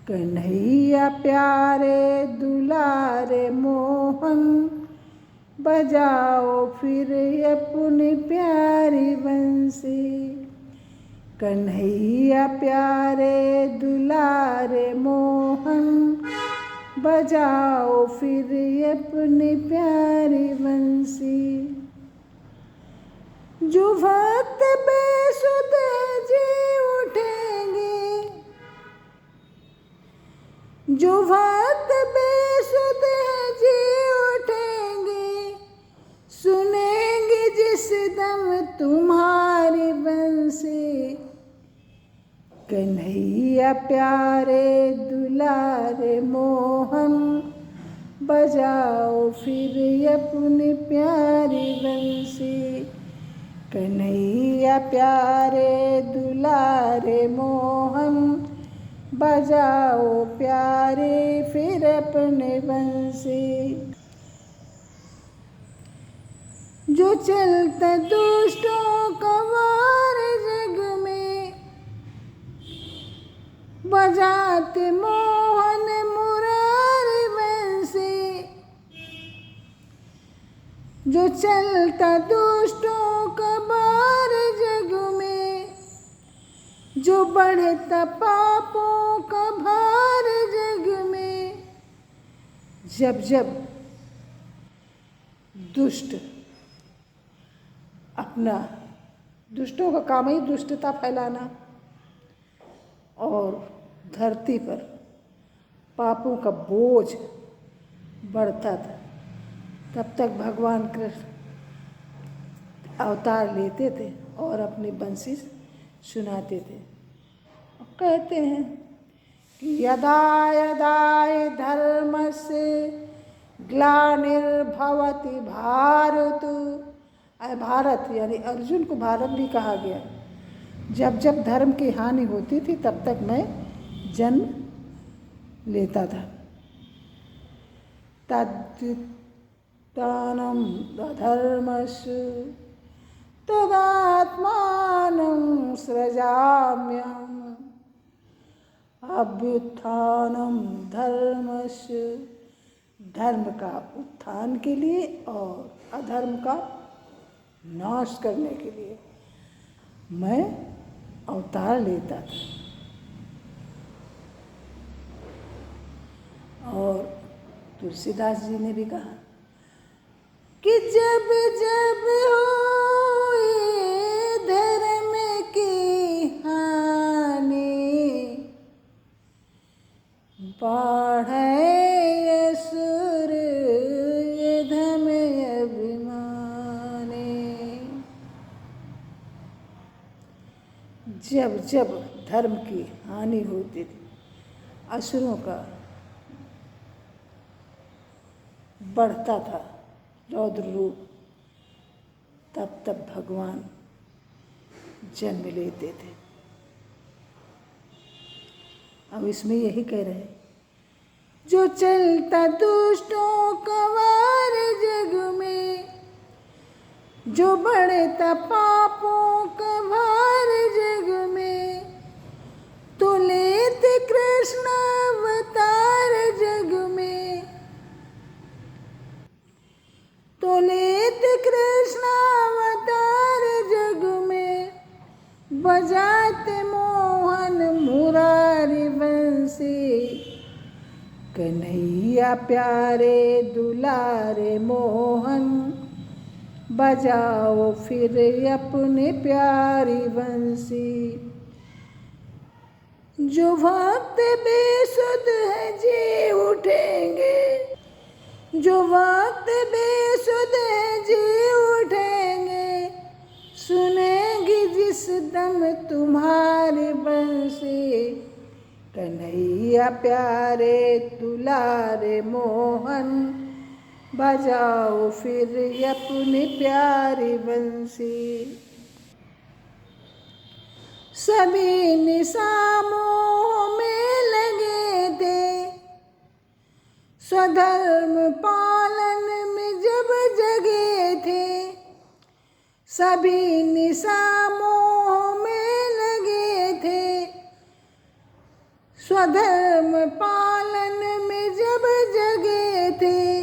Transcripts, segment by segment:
कन्हैया प्यारे दुलारे मोहन, बजाओ फिर अपनी प्यारी बंसी। कन्हैया प्यारे दुलारे मोहन, बजाओ फिर अपनी प्यारी बंसी। जो भक्त बेसुध जी उठेंगे, जो भक्त बेसुध जी उठेंगे, सुनेंगे जिस दम तुम्हारी बंसी। कन्हैया प्यारे दुलारे मोहन, बजाओ फिर अपनी प्यारी बंसी। कन्हैया प्यारे दुलारे मोहन, बजाओ प्यारे फिर अपने बंसी। जो चलता दुष्टों का वार जग में, बजाते मोहन मुरारी बंसी। जो चलता दुष्टों का वार जग में, जो बढ़ता पापों का भार जग में। जब जब दुष्ट अपना, दुष्टों का काम ही दुष्टता फैलाना, और धरती पर पापों का बोझ बढ़ता था, तब तक भगवान कृष्ण अवतार लेते थे और अपनी बंसी सुनाते थे। कहते हैं कि यदा यदा हि धर्मस्य ग्लानिर्भवति भारत। भारत यानी अर्जुन को भारत भी कहा गया। जब जब धर्म की हानि होती थी तब तक मैं जन्म लेता था। तद्युत्थानं अधर्मस्य तदात्मानं सृजाम्यहम्। अभ्युत्थानं धर्मस्य, धर्म का उत्थान के लिए और अधर्म का नाश करने के लिए मैं अवतार लेता था। और तुलसीदास जी ने भी कहा कि जब जब होए धर्म की हानि, बढ़े असुर धम अभिमानी। जब जब धर्म की हानि होती थी, असुरों का बढ़ता था रौद्र रूप, तब तब भगवान जन्म लेते थे। अब इसमें यही कह रहे हैं, जो चलता दुष्टों का वार जग में, जो बढ़ता पापों का भार जग में, तो लेते कृष्ण अवतार जग में, तो लेते कृष्ण अवतार जग में, बजाते मोहन मुरारी बंसी। कन्हैया प्यारे दुलारे मोहन, बजाओ फिर अपने प्यारी बंसी। जो भक्त बेसुध है जी उठेंगे, जो भक्त बेसुध है जी उठेंगे, सुनेंगे जिस दम तुम्हारी बंसी। कन्हैया प्यारे दुलारे मोहन, बजाओ फिर अपनी प्यारी बंसी। सभी निशामों में लगे थे, स्वधर्म पालन में जब जगे थे। सभी निशामों में लगे थे, स्वधर्म पालन में जब जगे थे,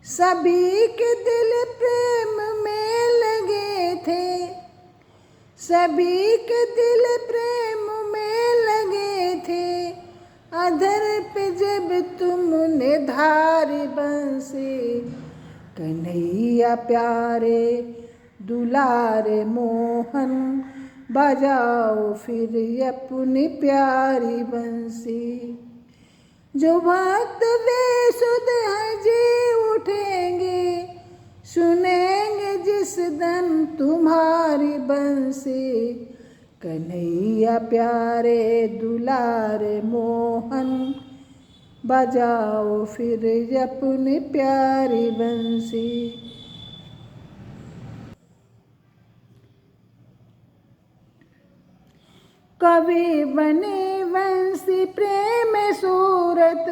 सभी के दिल प्रेम में लगे थे, सभी के दिल प्रेम में लगे थे। अधर पे जब तुमने धारी बंसी, कन्हैया प्यारे दुलारे मोहन, बजाओ फिर अपनी प्यारी बंसी। जो भक्त बेसुध हैं जी उठेंगे, सुनेंगे जिस दम तुम्हारी बंसी। कन्हैया प्यारे दुलारे मोहन, बजाओ फिर अपनी प्यारी बंसी। कवि बने बंसी प्रेम सूरत,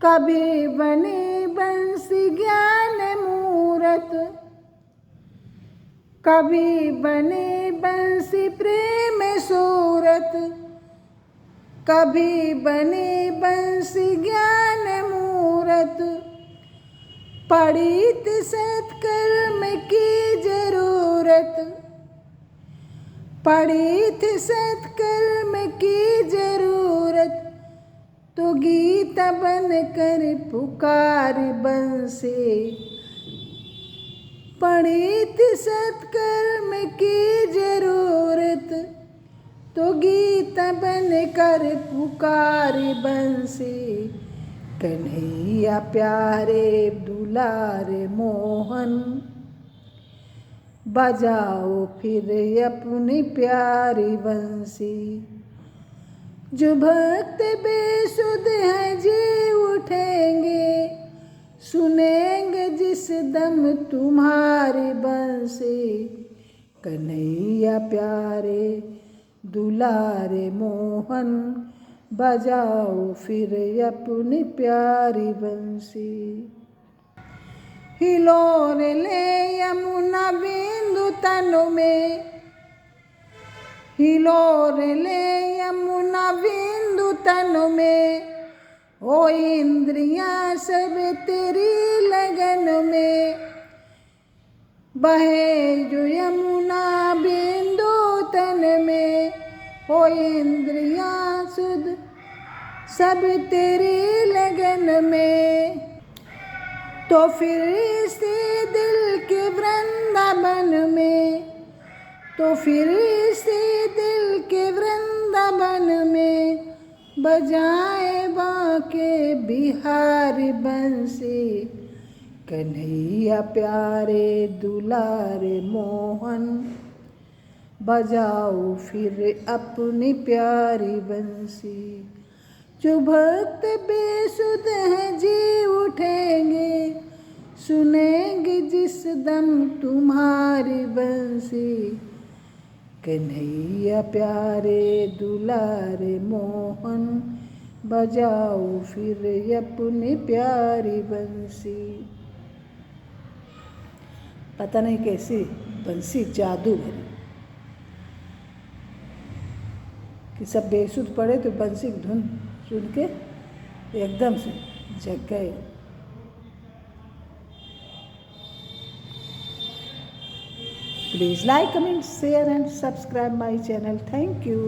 कवि बने बंसी ज्ञान मूरत, कवि बने बंसी प्रेम सूरत, कवि बने बंसी ज्ञान मूरत। पड़ी थी सत्कर्म की जरूरत, पड़ी थी सत्कर्म की जरूरत, तो गीता बन कर पुकारी बंसी। पड़ी थी सत्कर्म की जरूरत, तो गीता बन कर पुकारी बंसी। कन्हैया प्यारे दुलारे मोहन, बजाओ फिर अपनी प्यारी बंसी। जो भक्त बेसुध हैं जी उठेंगे, सुनेंगे जिस दम तुम्हारी बंसी। कन्हैया प्यारे दुलारे मोहन, बजाओ फिर अपनी प्यारी बंसी। हिलोरे ले यमुना बिंदु तनु में, हिलोरे ले यमुना बिंदु तनु में। ओ इंद्रियां सब तेरी लगन में, बहे जो यमुना बिंदु तन में। ओ इंद्रियां सुध सब तेरी लगन में, तो फिर इसी दिल के वृंदावन में, तो फिर इसी दिल के वृंदावन में। बजाए बाके बिहारी बंसी। कन्हैया प्यारे दुलारे मोहन, बजाओ फिर अपनी प्यारी बंसी। जो भक्त बेसुध हैं जी उठेंगे, सुनेंगे जिस दम तुम्हारी बंसी। कन्हैया प्यारे दुलारे मोहन, बजाओ फिर अपनी प्यारी बंसी। पता नहीं कैसी बंसी जादू भरी कि सब बेसुध पड़े तो बंसी की धुन सुन के एकदम से जग गए। Please like, comment, share and subscribe my channel. Thank you.